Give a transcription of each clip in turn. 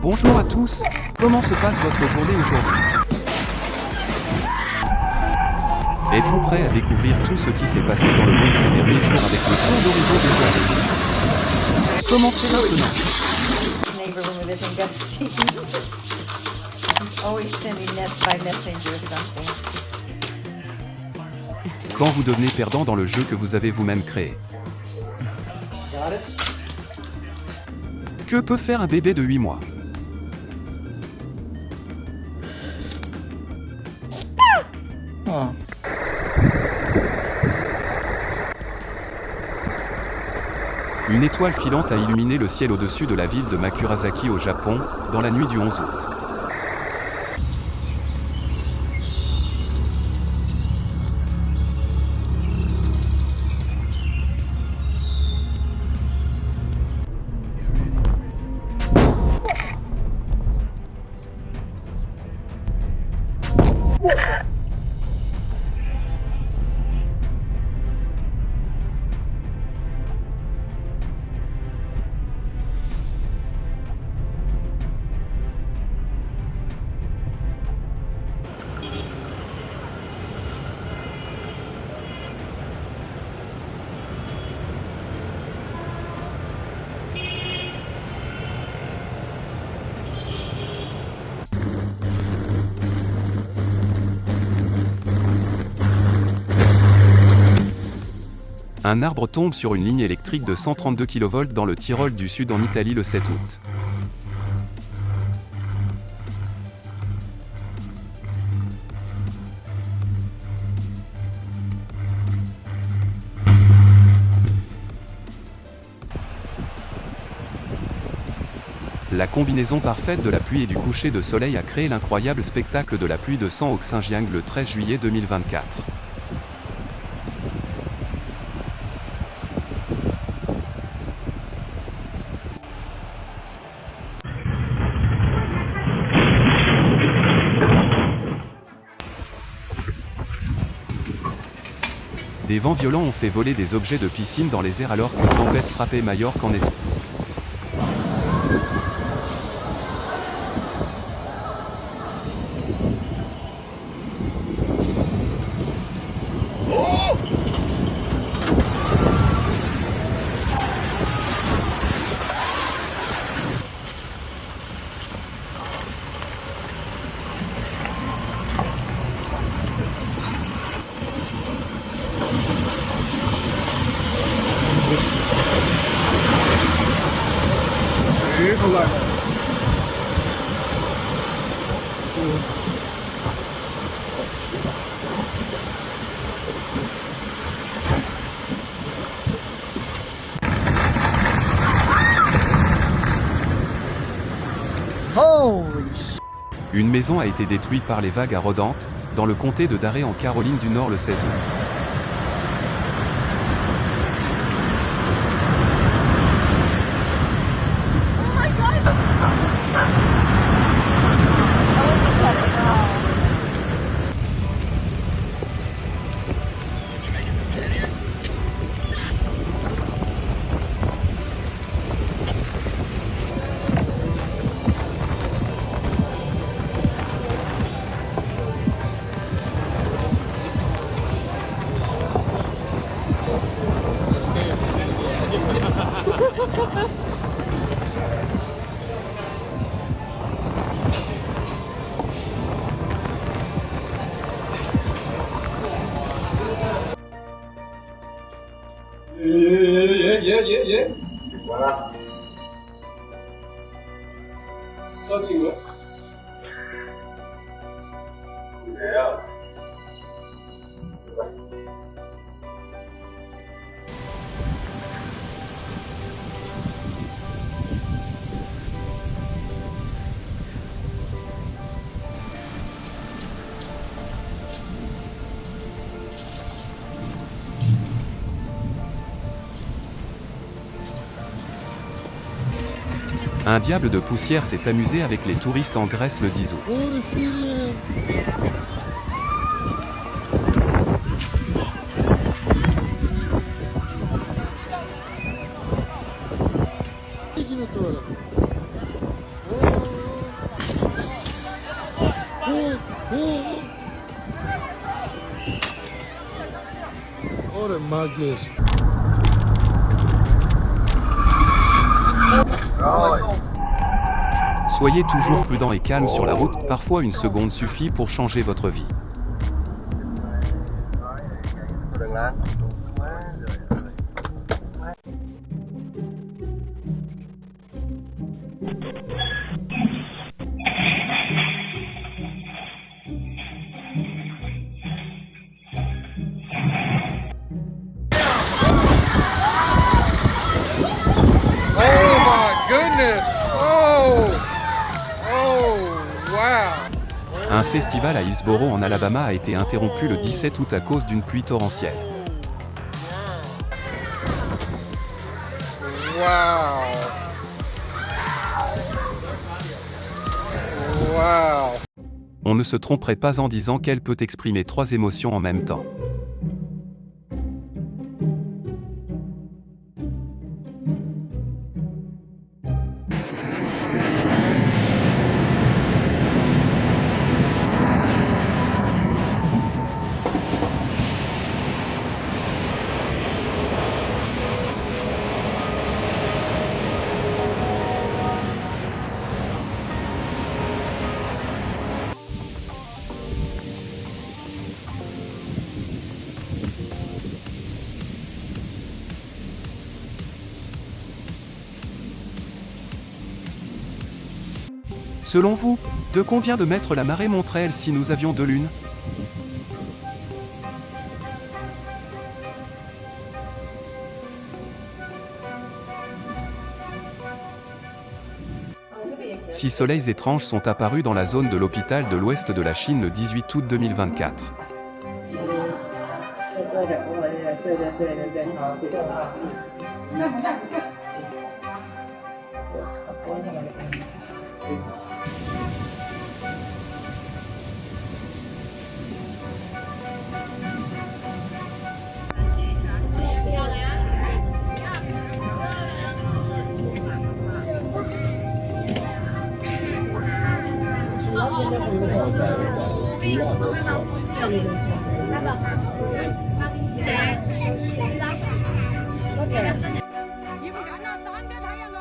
Bonjour à tous, comment se passe votre journée aujourd'hui? Êtes-vous prêt à découvrir tout ce qui s'est passé dans le monde ces derniers jours avec le tour d'horizon des journées? Commencez maintenant. Neighbor when we're living besties. Always sending that by messenger or something. Quand vous devenez perdant dans le jeu que vous avez vous-même créé. Que peut faire un bébé de 8 mois? Une étoile filante a illuminé le ciel au-dessus de la ville de Makurasaki au Japon, dans la nuit du 11 août. Un arbre tombe sur une ligne électrique de 132 kV dans le Tyrol du Sud en Italie le 7 août. La combinaison parfaite de la pluie et du coucher de soleil a créé l'incroyable spectacle de la pluie de sang au Xinjiang le 13 juillet 2024. Des vents violents ont fait voler des objets de piscine dans les airs alors qu'une tempête frappait Majorque en Espagne. Une maison a été détruite par les vagues à Rodanthe, dans le comté de Daré en Caroline du Nord le 16 août. Voilà. Ça, tu vois. Un diable de poussière s'est amusé avec les touristes en Grèce le 10 août. Ora. Oh, the muggies. Soyez toujours prudent et calme sur la route, parfois une seconde suffit pour changer votre vie. Oh my goodness! Oh! Oh, wow! Un festival à Hillsboro en Alabama a été interrompu le 17 août à cause d'une pluie torrentielle. Wow! Wow! On ne se tromperait pas en disant qu'elle peut exprimer 3 émotions en même temps. Selon vous, de combien de mètres la marée monterait-elle si nous avions 2 lunes? Six soleils étranges sont apparus dans la zone de l'hôpital de l'ouest de la Chine le 18 août 2024.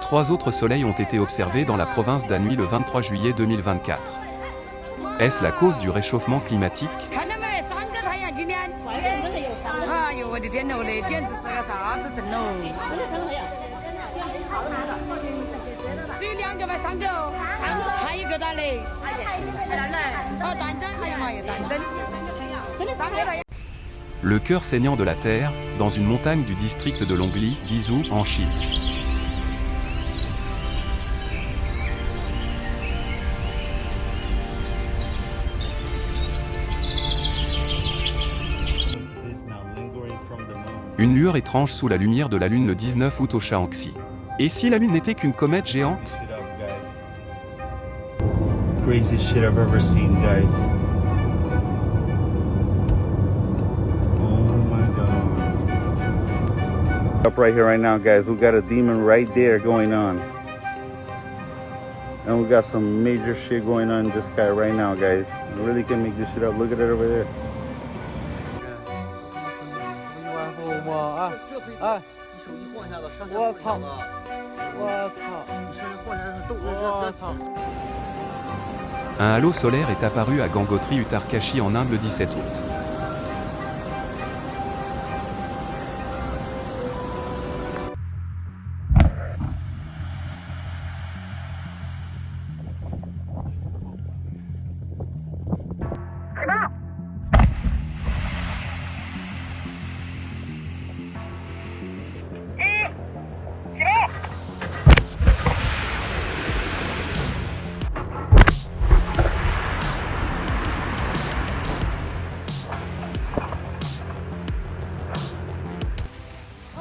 Trois autres soleils ont été observés dans la province d'Anhui le 23 juillet 2024. Est-ce la cause du réchauffement climatique? Le cœur saignant de la Terre, dans une montagne du district de Longli, Guizhou, en Chine. Une lueur étrange sous la lumière de la Lune le 19 août au Shaanxi. Et si la Lune n'était qu'une comète géante? Crazy shit I've ever seen, guys. Oh my god. Up right here right now, guys. We got a demon right there going on. And we got some major shit going on in the sky right now, guys. I really can make this shit up. Look at it over there. Un halo solaire est apparu à Gangotri Uttarkashi en Inde le 17 août.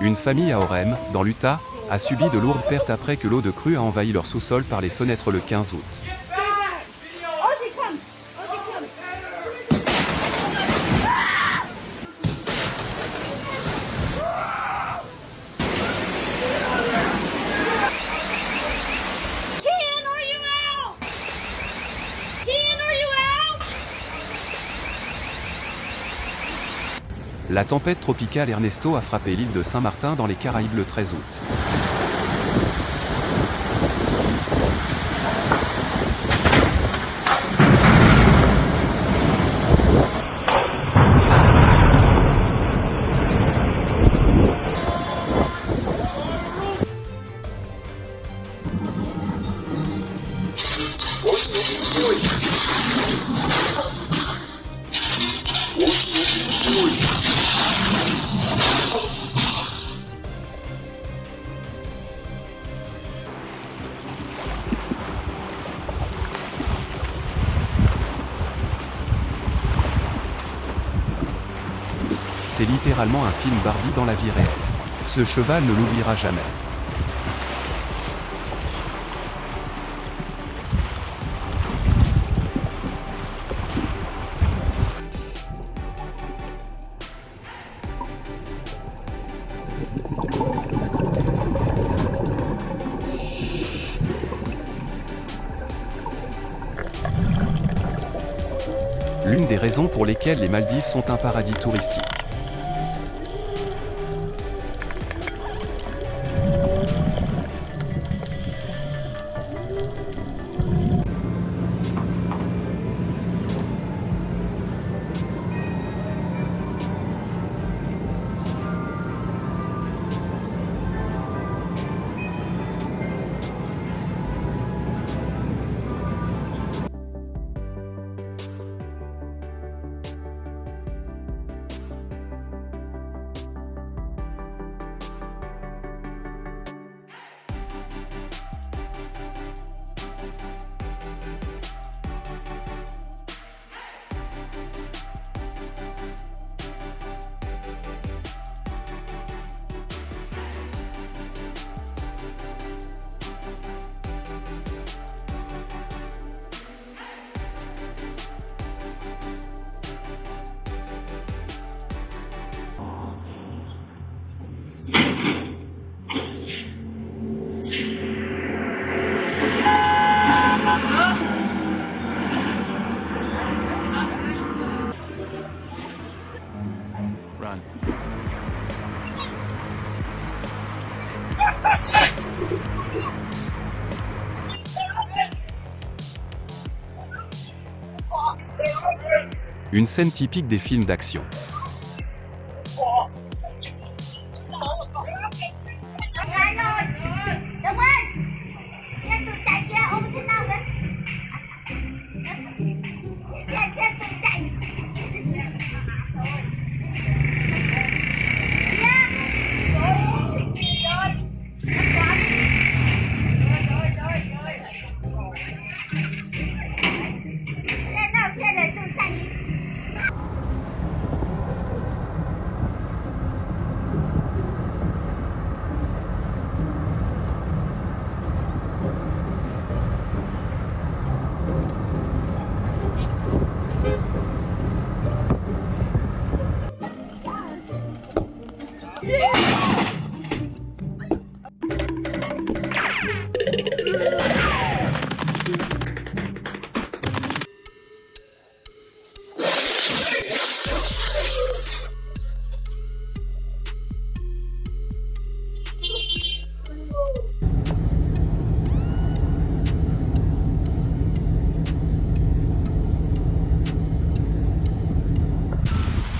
Une famille à Orem, dans l'Utah, a subi de lourdes pertes après que l'eau de crue a envahi leur sous-sol par les fenêtres le 15 août. La tempête tropicale Ernesto a frappé l'île de Saint-Martin dans les Caraïbes le 13 août. C'est littéralement un film Barbie dans la vie réelle. Ce cheval ne l'oubliera jamais. L'une des raisons pour lesquelles les Maldives sont un paradis touristique. Une scène typique des films d'action.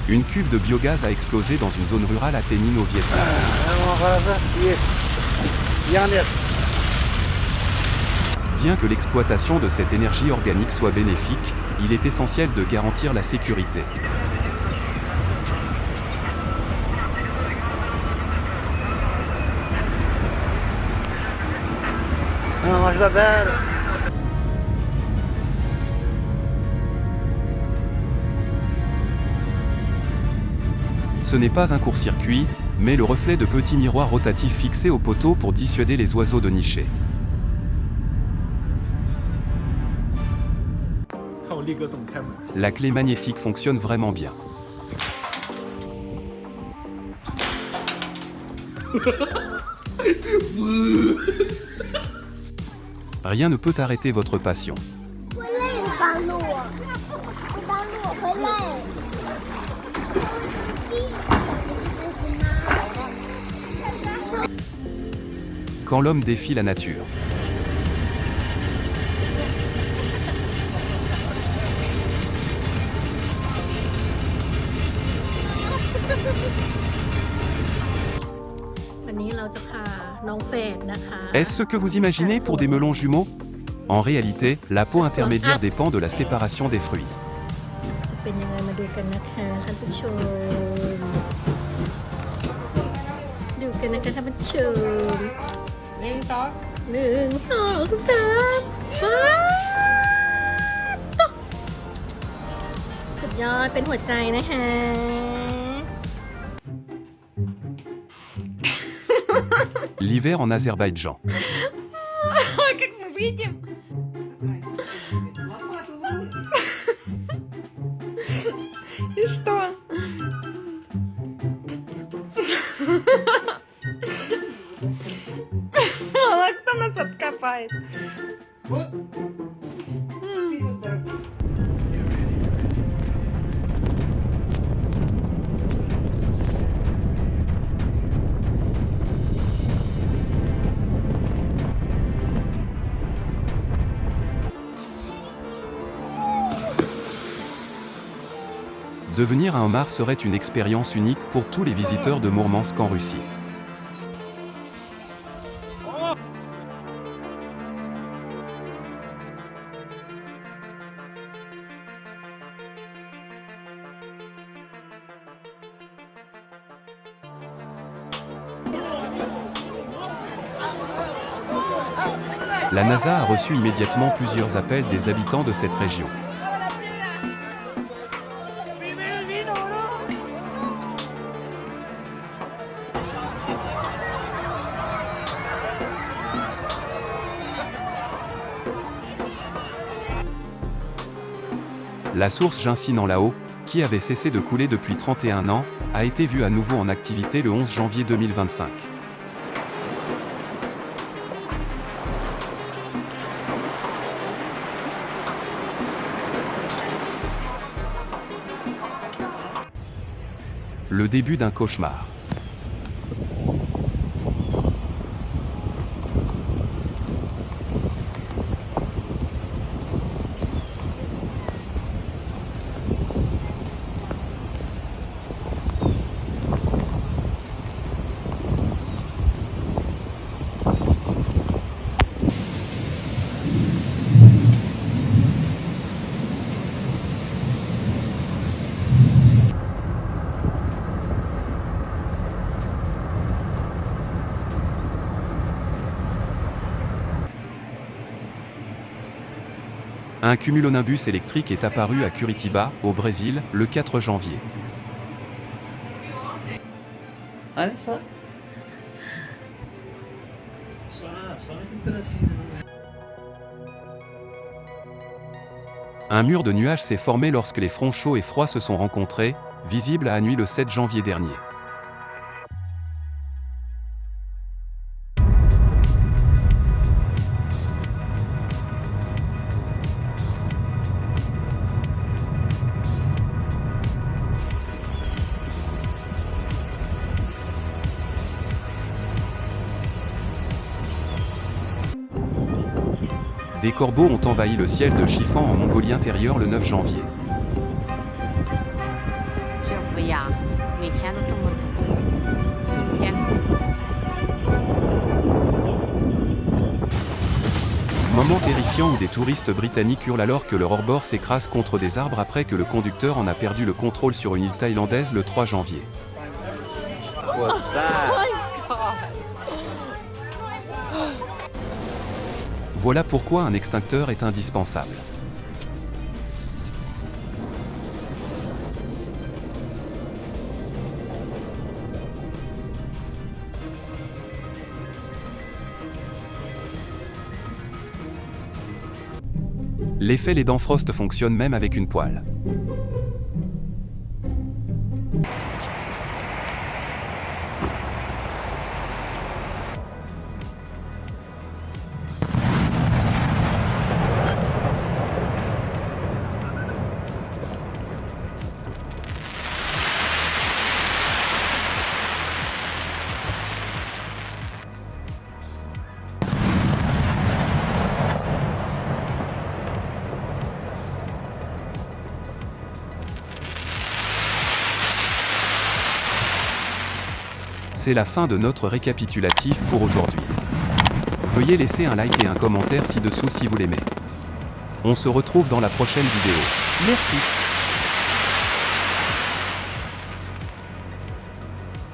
Une cuve de biogaz a explosé dans une zone rurale à Tay Ninh au Vietnam. Bien que l'exploitation de cette énergie organique soit bénéfique, il est essentiel de garantir la sécurité. Ce n'est pas un court-circuit, mais le reflet de petits miroirs rotatifs fixés au poteau pour dissuader les oiseaux de nicher. La clé magnétique fonctionne vraiment bien. Rien ne peut arrêter votre passion. Quand l'homme défie la nature. Est-ce ce que vous imaginez pour des melons jumeaux? En réalité, la peau intermédiaire dépend de la séparation des fruits. จะเป็นยังไงมาดูกันนะคะท่านผู้ชมดูกันนะคะท่านผู้ชม1 2 3สุดยอดเป็นหัวใจนะคะ L'hiver en Azerbaïdjan. Как мы видим. И что? А кто нас откопает? Devenir un homard serait une expérience unique pour tous les visiteurs de Mourmansk en Russie. La NASA a reçu immédiatement plusieurs appels des habitants de cette région. La source Jinsine en Lao, qui avait cessé de couler depuis 31 ans, a été vue à nouveau en activité le 11 janvier 2025. Le début d'un cauchemar. Un cumulonimbus électrique est apparu à Curitiba, au Brésil, le 4 janvier. Olha só. Só um pedacinho. Un mur de nuages s'est formé lorsque les fronts chauds et froids se sont rencontrés, visible à Anhui le 7 janvier dernier. Des corbeaux ont envahi le ciel de Chiffan en Mongolie intérieure le 9 janvier. 这不一样，每天都这么多。今天 Moment terrifiant où des touristes britanniques hurlent alors que leur hors-bord s'écrase contre des arbres après que le conducteur en a perdu le contrôle sur une île thaïlandaise le 3 janvier. What's that? Voilà pourquoi un extincteur est indispensable. L'effet les dents Frost fonctionne même avec une poêle. C'est la fin de notre récapitulatif pour aujourd'hui. Veuillez laisser un like et un commentaire ci-dessous si vous l'aimez. On se retrouve dans la prochaine vidéo. Merci.